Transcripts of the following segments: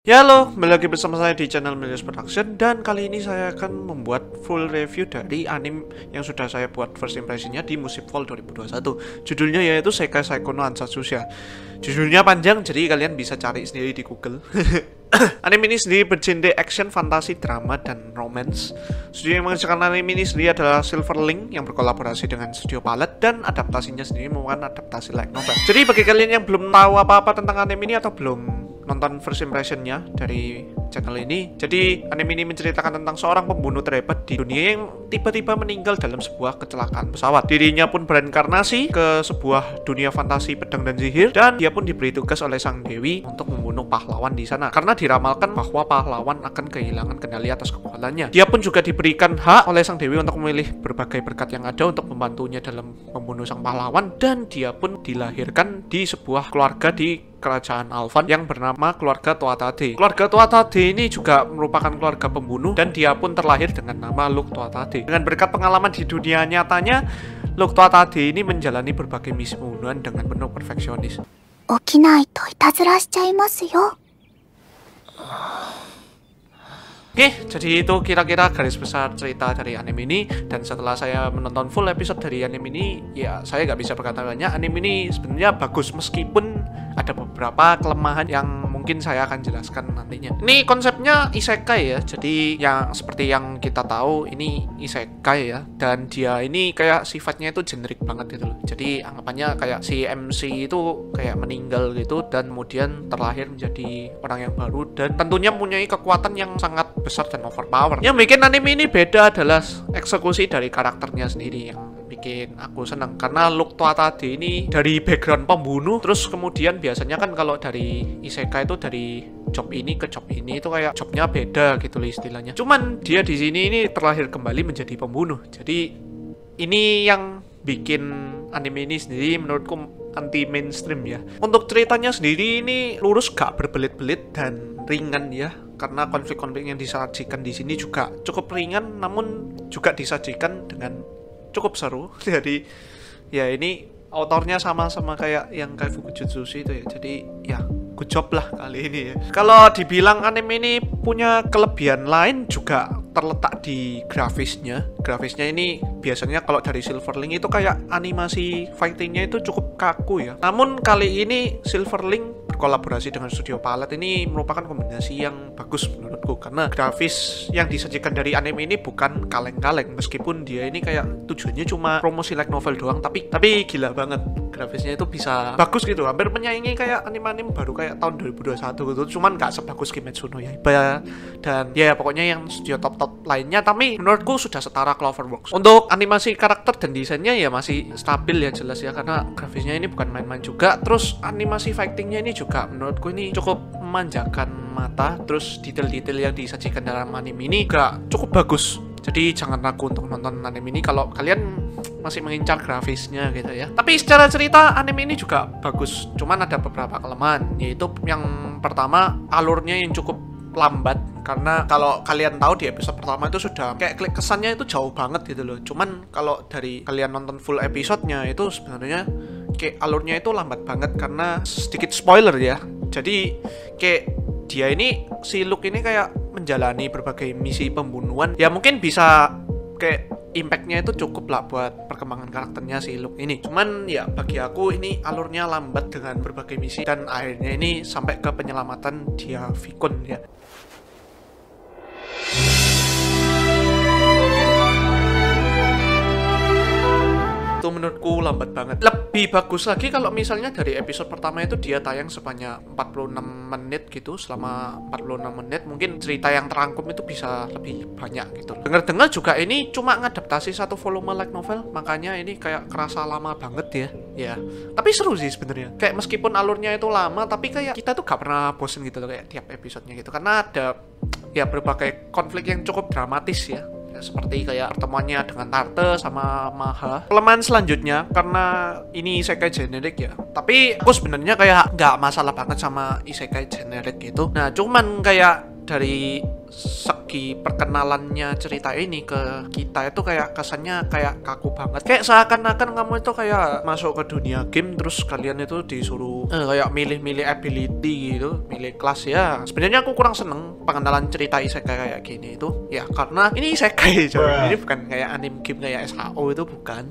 Ya halo, kembali lagi bersama saya di channel Milius Production. Dan kali ini saya akan membuat full review dari anime yang sudah saya buat first impressionnya di musim fall 2021. Judulnya yaitu Sekai Saiko no Ansatsushia. Judulnya panjang, jadi kalian bisa cari sendiri di Google. Anime ini sendiri bergenre action, fantasi, drama, dan romance. Studio yang mengerjakan anime ini sendiri adalah Silverlink yang berkolaborasi dengan Studio Palette, dan adaptasinya sendiri merupakan adaptasi light novel. Jadi bagi kalian yang belum tahu apa-apa tentang anime ini atau belum nonton first impressionnya dari channel ini, jadi anime ini menceritakan tentang seorang pembunuh terhebat di dunia yang tiba-tiba meninggal dalam sebuah kecelakaan pesawat. Dirinya pun bereinkarnasi ke sebuah dunia fantasi pedang dan sihir, dan dia pun diberi tugas oleh sang dewi untuk membunuh pahlawan di sana karena diramalkan bahwa pahlawan akan kehilangan kendali atas kekuatannya. Dia pun juga diberikan hak oleh sang dewi untuk memilih berbagai berkat yang ada untuk membantunya dalam membunuh sang pahlawan, dan dia pun dilahirkan di sebuah keluarga di kerajaan Alvan yang bernama keluarga Toatade. Keluarga Toatade ini juga merupakan keluarga pembunuh, dan dia pun terlahir dengan nama Luke Toatade. Dengan berkat pengalaman di dunia nyatanya, Luke Toatade ini menjalani berbagai misi pembunuhan dengan penuh perfeksionis. Oke, jadi itu kira-kira garis besar cerita dari anime ini. Dan setelah saya menonton full episode dari anime ini, ya saya nggak bisa berkata banyak. Anime ini sebenarnya bagus meskipun ada beberapa kelemahan yang mungkin saya akan jelaskan nantinya. Ini konsepnya isekai ya, jadi yang seperti yang kita tahu ini isekai ya, dan dia ini kayak sifatnya itu generik banget gitu loh. Jadi anggapannya kayak si MC itu kayak meninggal gitu, dan kemudian terlahir menjadi orang yang baru, dan tentunya mempunyai kekuatan yang sangat besar dan overpower. Yang bikin anime ini beda adalah eksekusi dari karakternya sendiri yang bikin aku senang, karena Luke Toatade ini dari background pembunuh, terus kemudian biasanya kan kalau dari isekai itu dari job ini ke job ini itu kayak jobnya beda gitu loh istilahnya. Cuman dia di sini ini terlahir kembali menjadi pembunuh. Jadi ini yang bikin anime ini sendiri menurutku anti mainstream ya. Untuk ceritanya sendiri ini lurus, gak berbelit-belit dan ringan ya, karena konflik-konflik yang disajikan di sini juga cukup ringan, namun juga disajikan dengan cukup seru. Jadi ya ini autornya sama-sama kayak yang Kaifuku Jutsushi itu ya. Jadi ya good job lah kali ini ya. Kalau dibilang anime ini punya kelebihan lain juga terletak di grafisnya. Grafisnya ini biasanya kalau dari Silverlink itu kayak animasi fightingnya itu cukup kaku ya. Namun kali ini Silverlink berkolaborasi dengan Studio Palette ini merupakan kombinasi yang bagus menurutku, karena grafis yang disajikan dari anime ini bukan kaleng-kaleng, meskipun dia ini kayak tujuannya cuma promosi light novel doang, tapi gila banget grafisnya itu bisa bagus gitu, hampir menyaingi kayak anime-anime baru kayak tahun 2021 gitu, cuman gak sebagus Kimetsu no Yaiba dan ya pokoknya yang studio top-top lainnya, tapi menurutku sudah setara Cloverworks. Untuk animasi karakter dan desainnya ya masih stabil ya, jelas ya, karena grafisnya ini bukan main-main juga. Terus animasi fightingnya ini juga menurutku ini cukup memanjakan mata, terus detail-detail yang disajikan dalam anime ini juga cukup bagus. Jadi jangan ragu untuk nonton anime ini kalau kalian masih mengincar grafisnya gitu ya. Tapi secara cerita anime ini juga bagus, cuman ada beberapa kelemahan, yaitu yang pertama alurnya yang cukup lambat, karena kalau kalian tahu di episode pertama itu sudah kayak klik kesannya itu jauh banget gitu loh. Cuman kalau dari kalian nonton full episodenya itu sebenarnya kayak alurnya itu lambat banget, karena sedikit spoiler ya. Jadi kayak dia ini, si Luke ini kayak menjalani berbagai misi pembunuhan. Ya mungkin bisa kayak impactnya itu cukup lah buat perkembangan karakternya si Luke ini. Cuman ya bagi aku ini alurnya lambat dengan berbagai misi, dan akhirnya ini sampai ke penyelamatan dia Vikun ya. Itu menurutku lambat banget. Lebih bagus lagi kalau misalnya dari episode pertama itu dia tayang sebanyak 46 menit gitu. Selama 46 menit mungkin cerita yang terangkum itu bisa lebih banyak gitu. Dengar-dengar juga ini cuma ngadaptasi satu volume light novel, makanya ini kayak kerasa lama banget ya. Ya, tapi seru sih sebenarnya. Kayak meskipun alurnya itu lama, tapi kayak kita tuh gak pernah bosen gitu loh kayak tiap episodenya gitu, karena ada ya berbagai konflik yang cukup dramatis ya. Seperti kayak pertemuannya dengan Tarte sama Maha. Kelemahan selanjutnya, karena ini isekai generik ya, tapi aku sebenarnya kayak nggak masalah banget sama isekai generik gitu. Nah cuman kayak dari segi perkenalannya cerita ini ke kita itu kayak kesannya kayak kaku banget. Kayak seakan-akan kamu itu kayak masuk ke dunia game terus kalian itu disuruh kayak milih-milih ability gitu, milih kelas ya. Sebenarnya aku kurang seneng pengenalan cerita isekai kayak gini itu. Ya karena ini isekai coy. Ini bukan kayak anime game kayak SHO itu bukan.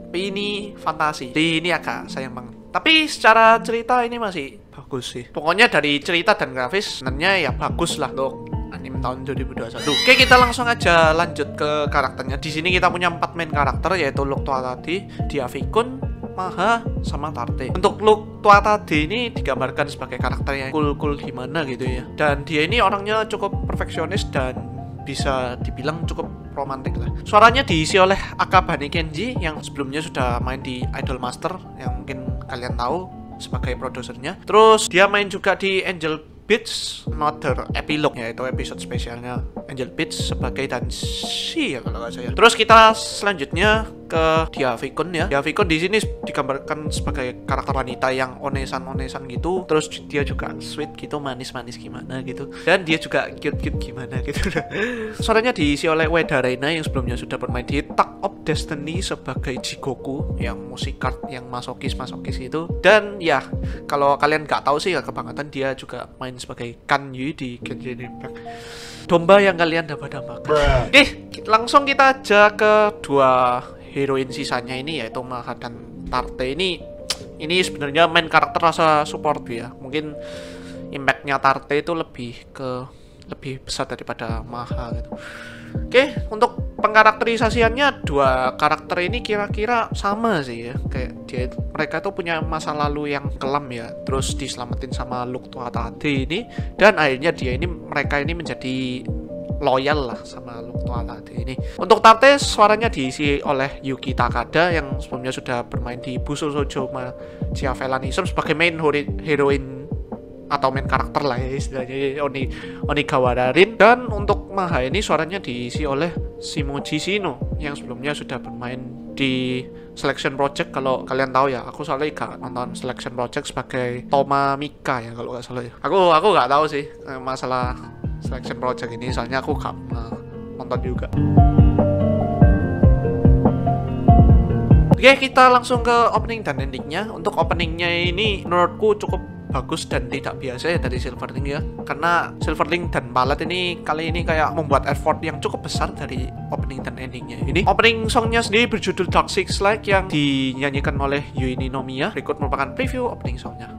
Tapi ini fantasi. Jadi ini agak sayang banget. Tapi secara cerita ini masih bagus sih. Pokoknya dari cerita dan grafis sebenarnya ya bagus lah loh. Anime tahun 2021. Oke, kita langsung aja lanjut ke karakternya. Di sini kita punya 4 main karakter yaitu Look Tuatade, Diavikun, Maha, sama Tarte. Untuk Look Tuatade ini digambarkan sebagai karakter yang cool-cool gimana gitu ya. Dan dia ini orangnya cukup perfeksionis dan bisa dibilang cukup romantik lah. Suaranya diisi oleh Akabane Kenji yang sebelumnya sudah main di Idol Master yang mungkin kalian tahu sebagai produsernya. Terus dia main juga di Angel Beats Another Epilogue, yaitu episode spesialnya Angel Beats sebagai Danshi ya kalau nggak salah. Terus kita selanjutnya ke Diavikun ya. Diavikun di sini digambarkan sebagai karakter wanita yang onesan-onesan gitu. Terus dia juga sweet gitu, manis-manis gimana gitu. Dan dia juga cute-cute gimana gitu. Suaranya diisi oleh Ueda Reina yang sebelumnya sudah bermain di Tag of Destiny sebagai Jigoku yang musik card yang masokis-masokis itu. Dan ya, kalau kalian nggak tahu sih ya kebangetan dia juga main sebagai Kanyu di Genshin Impact. Domba yang kalian dambakan. Oke, langsung kita aja ke dua heroin sisanya ini yaitu Maha dan Tarte. Ini sebenarnya main karakter rasa support ya. Mungkin impactnya Tarte itu lebih besar daripada Maha gitu. Oke, untuk pengkarakterisasiannya dua karakter ini kira-kira sama sih ya. Kayak mereka tuh punya masa lalu yang kelam ya. Terus diselamatin sama Look Tuatade ini dan akhirnya mereka ini menjadi loyal lah sama Look Tuatade ini. Untuk Tarte suaranya diisi oleh Yuki Takada yang sebelumnya sudah bermain di Busou Shoujo Machiavellianism sebagai main heroine atau main karakter lah ya istilahnya Onigawa Rin. Dan untuk Maha ini suaranya diisi oleh Shimoji Shino yang sebelumnya sudah bermain di Selection Project. Kalau kalian tahu ya, aku soalnya gak nonton Selection Project sebagai Toma Mika ya kalau gak salah ya. Aku gak tahu sih masalah Selection Project ini, soalnya aku gak nonton juga. Oke, kita langsung ke opening dan endingnya. Untuk openingnya ini menurutku cukup bagus dan tidak biasa ya dari Silverlink ya, karena Silverlink dan Palette ini kali ini kayak membuat effort yang cukup besar dari opening dan endingnya ini. Opening songnya sendiri berjudul Dark Six Like yang dinyanyikan oleh Yui Ninomiya. Berikut merupakan preview opening songnya.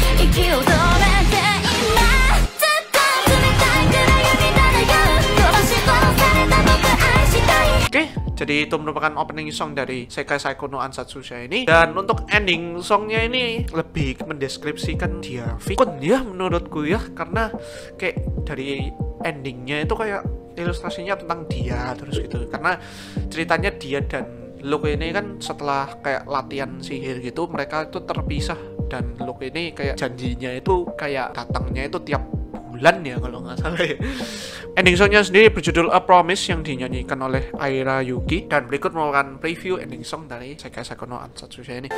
Oke, jadi itu merupakan opening song dari Sekai Saiko no Ansatsusha ini. Dan untuk ending songnya ini lebih mendeskripsikan Diavikun ya menurutku ya, karena kayak dari endingnya itu kayak ilustrasinya tentang dia terus gitu. Karena ceritanya dia dan Look ini kan setelah kayak latihan sihir gitu mereka itu terpisah, dan Look ini kayak janjinya itu kayak datangnya itu tiap bulan ya kalau nggak salah ya. Ending songnya sendiri berjudul A Promise yang dinyanyikan oleh Aira Yuki. Dan berikut merupakan preview ending song dari Sekai Saiko no Ansatsusha ini.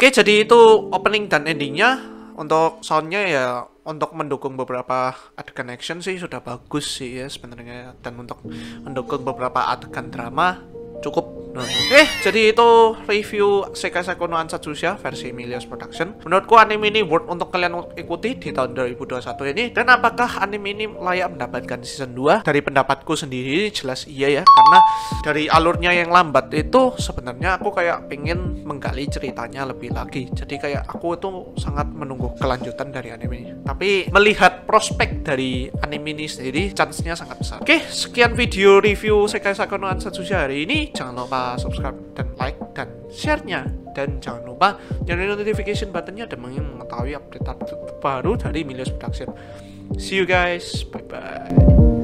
Oke, jadi itu opening dan endingnya. Untuk soundnya ya untuk mendukung beberapa adegan action sih sudah bagus sih ya sebenarnya, dan untuk mendukung beberapa adegan drama cukup. Oke, jadi itu review Sekai Saiko no Ansatsusha versi Milios Production. Menurutku anime ini worth untuk kalian ikuti di tahun 2021 ini. Dan apakah anime ini layak mendapatkan season 2? Dari pendapatku sendiri jelas iya ya, karena dari alurnya yang lambat itu sebenarnya aku kayak pengen menggali ceritanya lebih lagi. Jadi kayak aku itu sangat menunggu kelanjutan dari anime ini. Tapi melihat prospek dari anime ini sendiri, chance-nya sangat besar. Oke, sekian video review Sekai Saiko no Ansatsusha hari ini. Jangan lupa subscribe dan like dan share-nya, dan jangan lupa nyalain notification button-nya dan mengetahui update terbaru dari Milios Production. See you guys, bye bye.